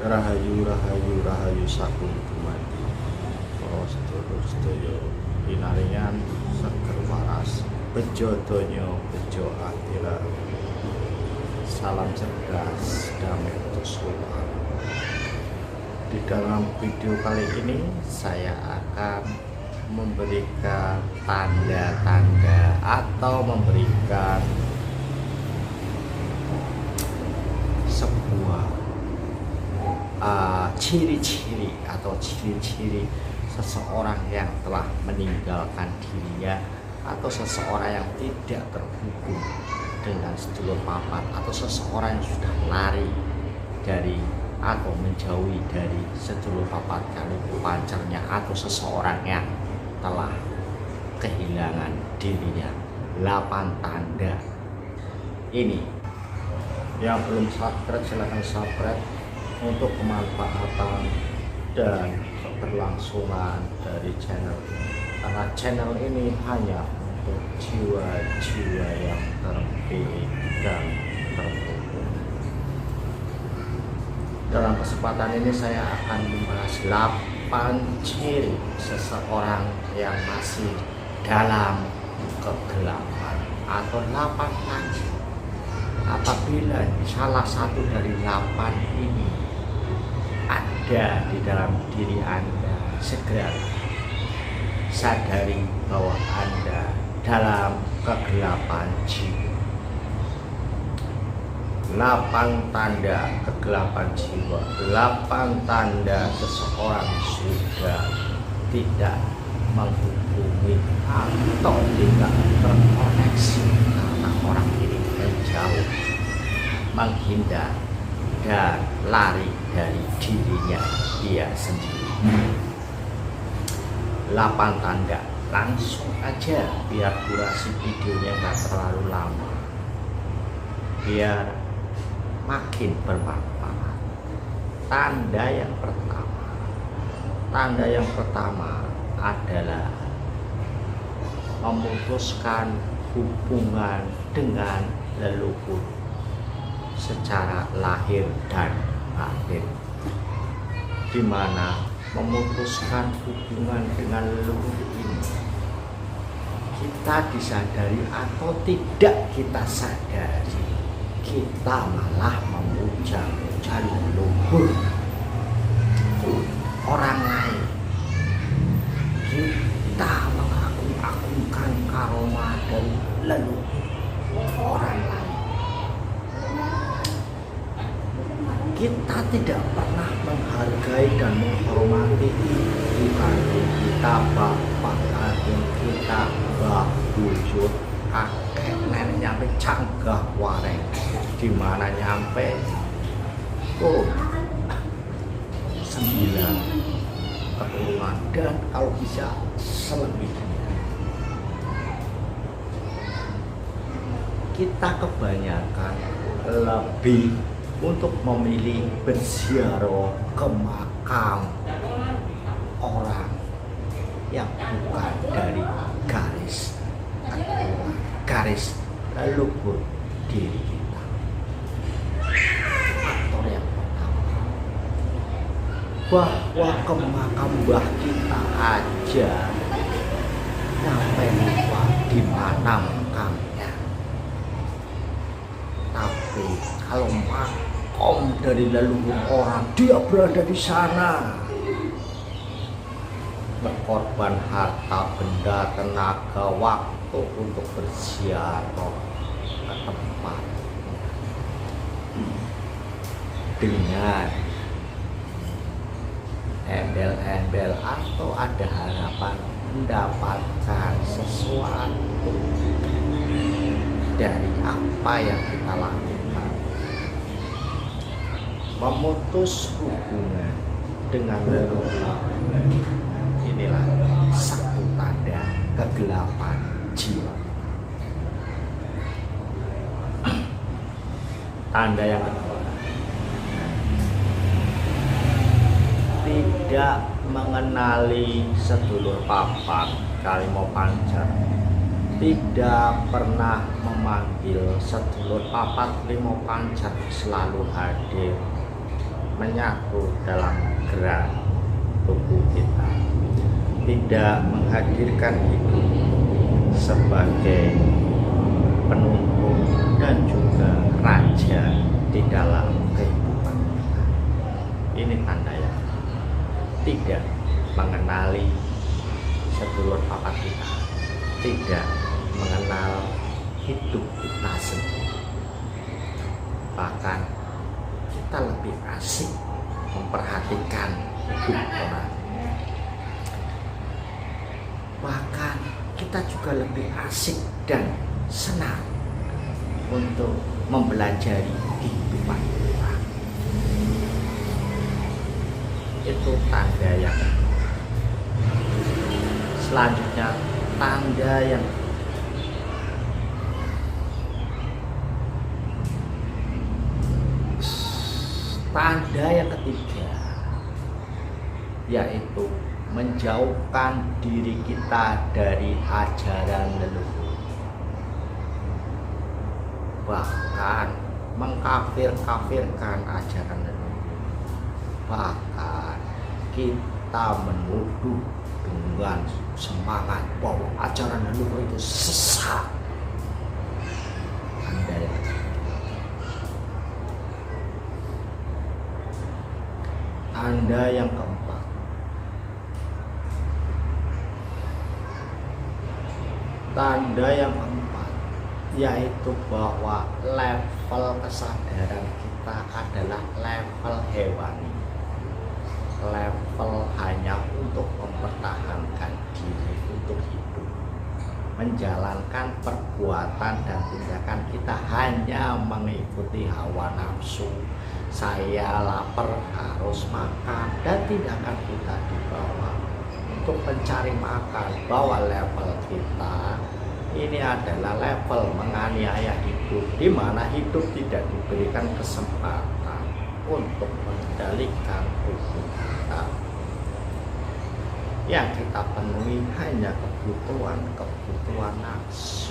Rahayu Rahayu Rahayu Sakung Dumadi para sedaya pinaringan seger waras bejo donya bejo akhirat. Salam cerdas damai tuswa. Di dalam video kali ini saya akan memberikan tanda-tanda atau memberikan sebuah ciri-ciri atau ciri-ciri seseorang yang telah meninggalkan dirinya atau seseorang yang tidak terhubung dengan sedulur papat atau seseorang yang sudah lari dari atau menjauhi dari sedulur papat kali pancarnya atau seseorang yang telah kehilangan dirinya. 8 tanda ini yang belum subscribe silahkan subscribe untuk kemanfaatan dan keberlangsungan dari channel ini, karena channel ini hanya untuk jiwa-jiwa yang terpilih dan terhubung. Dalam kesempatan ini saya akan membahas 8 ciri seseorang yang masih dalam kegelapan atau 8 panci. Apabila salah satu dari 8 ini ada di dalam diri Anda, segera sadari bahwa Anda dalam kegelapan jiwa. 8 tanda kegelapan jiwa, 8 tanda seseorang sudah tidak menghubungi atau tidak terkoneksi karena orang ini menjauh, menghindar dan lari dari dirinya dia sendiri. 8 tanda, langsung aja biar durasi videonya nggak terlalu lama, biar makin bermanfaat. Tanda yang pertama adalah memutuskan hubungan dengan leluhur secara lahir dan batin, di mana memutuskan hubungan dengan leluhur ini kita disadari atau tidak kita sadari, kita malah memuja-muja leluhur orang lain. Kita mengagung-agungkan karomah dari leluhur orang lain. Kita tidak pernah menghargai dan menghormati ibu kandung kita, bapak kandung kita, mbah buyut, kakek nenek, nyampe canggah wareng, di mana nyampe 9 keturunan dan kalau bisa selebihnya. Kita kebanyakan lebih untuk memilih berziarah ke makam orang yang bukan dari garis keturunan, garis leluhur diri kita. Faktor yang pertama, bahwa ke makam mbah kita aja sampai lupa di mana makamnya. Tapi kalau makom dari leluhur orang, dia berada di sana, berkorban harta, benda, tenaga, waktu untuk berziarah ke tempat dengan embel-embel atau ada harapan mendapatkan sesuatu dari apa yang kita lakukan. Memutus hubungan dengan leluhur, inilah satu tanda kegelapan jiwa. Tanda yang kedua, tidak mengenali sedulur papat Kalimo Pancar, tidak pernah memanggil sedulur papat Limo Pancar selalu hadir menyatu dalam gerak tubuh kita, tidak menghadirkan hidup sebagai penuntun dan juga raja di dalam kehidupan kita. Ini tanda yang tidak mengenali sedulur papat kita, tidak mengenal hidup kita sendiri. Bahkan kita lebih asik memperhatikan hidup orang. Bahkan kita juga lebih asik dan senang untuk mempelajari kehidupan orang. Itu tanda yang selanjutnya, tanda yang ketiga, yaitu menjauhkan diri kita dari ajaran leluhur, bahkan mengkafir-kafirkan ajaran leluhur, bahkan kita menuduh dengan semangat bahwa ajaran leluhur itu sesat. Tanda yang keempat, yaitu bahwa level kesadaran kita adalah level hewani, level hanya untuk mempertahankan diri, untuk hidup, menjalankan perbuatan dan tindakan kita hanya mengikuti hawa nafsu. Saya lapar harus makan, dan tindakan kita dibawa untuk mencari makan. Bahwa level kita ini adalah level menganiaya hidup, di mana hidup tidak diberikan kesempatan untuk mengendalikan tubuh kita. Yang kita penuhi hanya kebutuhan nafsu.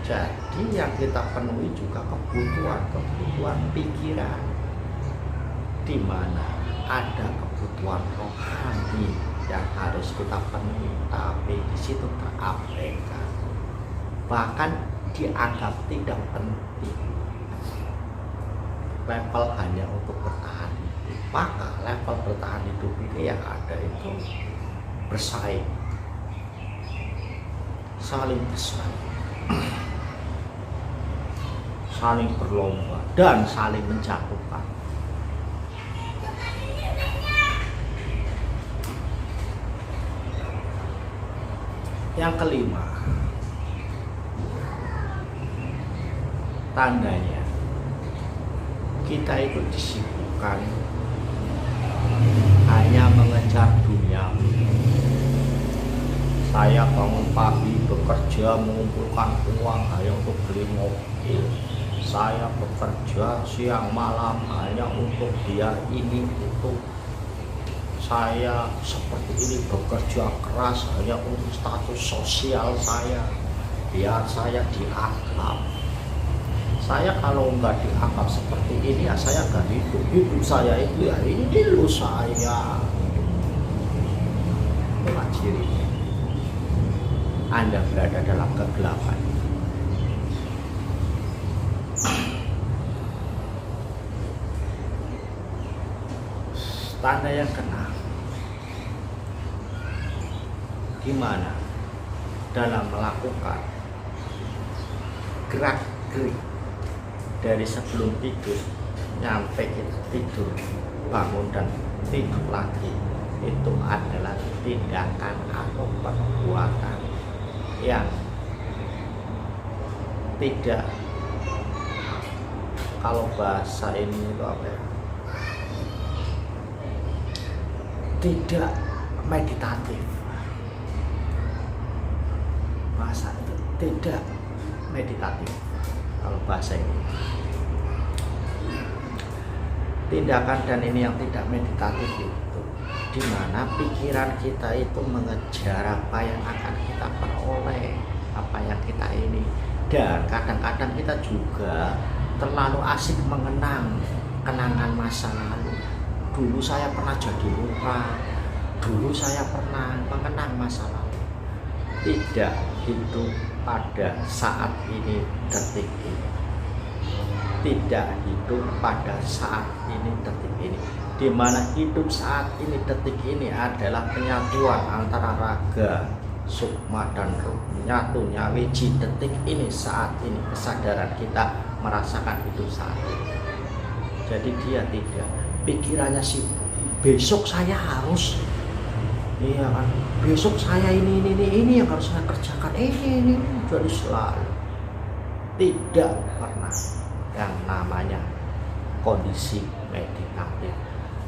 Jadi yang kita penuhi juga kebutuhan pikiran, di mana ada kebutuhan rohani yang harus kita penuhi, tapi di situ terabaikan, bahkan dianggap tidak penting. Level hanya untuk bertahan hidup, maka level bertahan hidup ini yang ada itu bersaing, saling bersaing, saling berlomba, dan saling menjatuhkan. Yang kelima, tandanya kita itu disibukkan hanya mengejar dunia. Saya bangun pagi bekerja mengumpulkan uang hanya untuk beli mobil. Saya bekerja siang malam hanya untuk dia ini itu. Saya seperti ini bekerja keras hanya untuk status sosial saya, biar saya dianggap. Saya kalau nggak dianggap seperti ini ya saya nggak hidup saya itu ya ini loh saya. Itulah cirinya. Anda berada dalam kegelapan. Tanda yang keenam, gimana dalam melakukan gerak-gerik dari sebelum tidur nyampe kita tidur, bangun dan tidur lagi, itu adalah tindakan atau perbuatan yang tidak, kalau bahasa ini itu apa ya, tidak meditatif. Bahasa itu tidak meditatif kalau bahasa ini. Tindakan dan ini yang tidak meditatif itu di mana pikiran kita itu mengejar apa yang akan kita peroleh, apa yang kita ini, dan kadang-kadang kita juga terlalu asik mengenang kenangan masa lalu. Dulu saya pernah jadi lurah, dulu saya pernah mengenang masa lalu. Tidak hidup pada saat ini, detik ini. Tidak hidup pada saat ini, detik ini. Di mana hidup saat ini, detik ini adalah penyatuan antara raga, sukma dan ruh. Nyatunya wiji detik ini, saat ini. Kesadaran kita merasakan hidup saat ini. Jadi dia tidak, pikirannya sih besok saya harus, iya kan, besok saya ini yang harus saya kerjakan, ini jadi selalu. Tidak pernah yang namanya kondisi meditatif.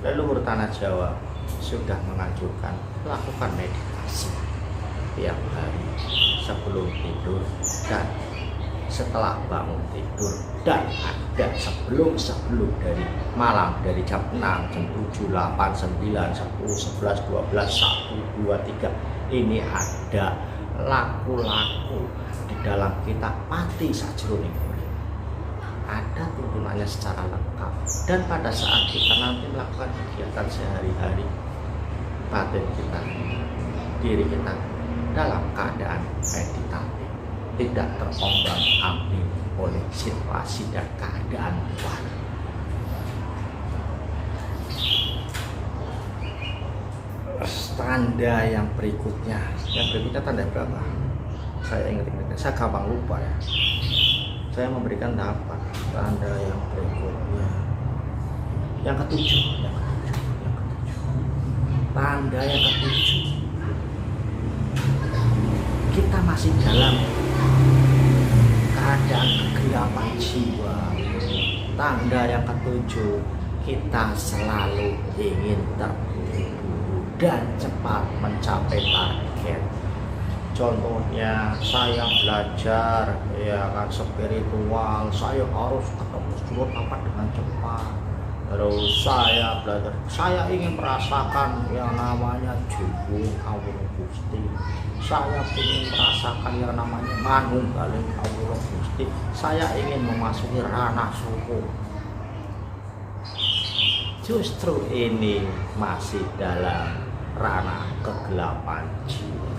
Leluhur Tanah Jawa sudah menganjurkan lakukan meditasi tiap hari sebelum tidur dan setelah bangun tidur, dan ada sebelum dari malam, dari jam 6, jam 7, 8, 9, 10, 11, 12, 1, 2, 3 ini ada laku-laku di dalam kita pati sajroning urip. Ada tuntunannya secara lengkap, dan pada saat kita nanti melakukan kegiatan sehari-hari, batin kita, diri kita dalam keadaan meditatif, tidak terombang-ambing oleh situasi dan keadaan luar. Tanda yang berikutnya tanda berapa? Saya ingat, saya gampang lupa ya. Saya memberikan 8 tanda yang berikutnya. Yang ketujuh. Tanda yang ketujuh, kita masih dalam keadaan kegelapan jiwa. Tanda yang ketujuh, kita selalu ingin terburu-buru dan cepat mencapai target. Contohnya saya belajar ya kan spiritual, saya harus ketemu surat apa dengan cepat. Terus saya belajar, saya ingin merasakan yang namanya jebul kawula Gusti. Saya ingin merasakan yang namanya manunggaling kawula Gusti. Saya ingin memasuki ranah suku. Justru ini masih dalam ranah kegelapan jiwa.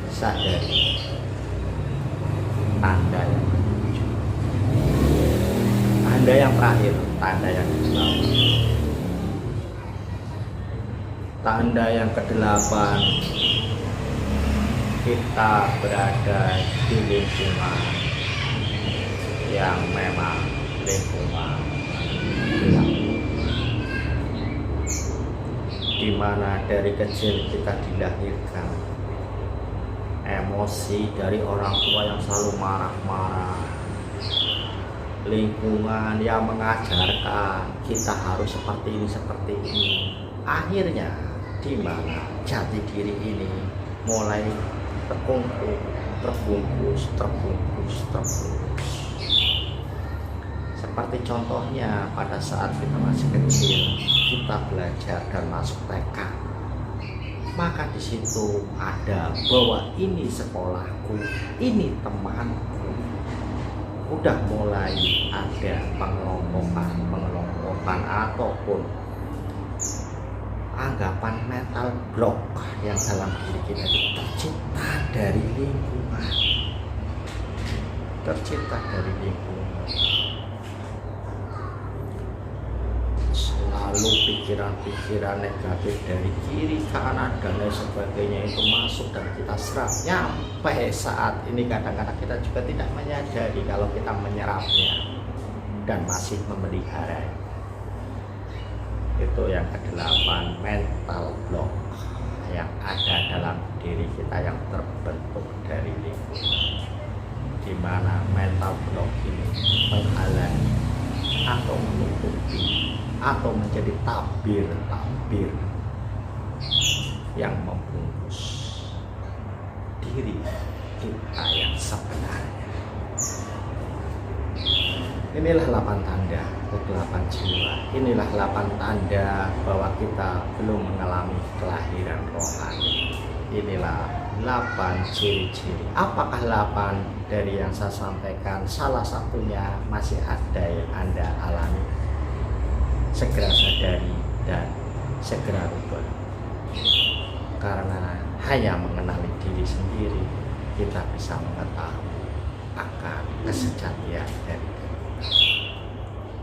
Sadari tanda yang ketujuh. Tanda yang terakhir, tanda yang ke-8. Tanda yang ke-8, kita berada di lingkungan yang memang lingkungan gelap, di mana dari kecil kita dilahirkan emosi dari orang tua yang selalu marah-marah, lingkungan yang mengajarkan kita harus seperti ini. Akhirnya di mana jati diri ini mulai terbungkus. Seperti contohnya pada saat kita masih kecil, kita belajar dan masuk TK. Maka di situ ada bahwa ini sekolahku, ini temanku. Udah mulai ada pengelompokan ataupun anggapan mental block yang dalam diri kita itu tercipta dari lingkungan. Lalu pikiran-pikiran negatif dari kiri, kanan, dan lain sebagainya itu masuk dan kita serap. Nyampe saat ini kadang-kadang kita juga tidak menyadari kalau kita menyerapnya dan masih memelihara. Itu yang ke-8, mental block yang ada dalam diri kita yang terbentuk dari lingkungan, di mana mental block ini menghalangi atau menutupi atau menjadi tabir yang membungkus diri kita yang sebenarnya. Inilah 8 tanda kegelapan jiwa. Inilah 8 tanda bahwa kita belum mengalami kelahiran rohani. Inilah 8 ciri-ciri. Apakah 8 dari yang saya sampaikan salah satunya masih ada yang Anda alami? Segera sadari dan segera rubah. Karena hanya mengenali diri sendiri kita bisa mengetahui akan kesejatian dari diri.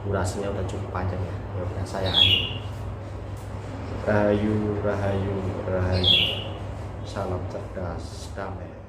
Durasinya udah cukup panjang ya. Ya udah saya akhiri. Rahayu, rahayu, rahayu. Salam cerdas, damai.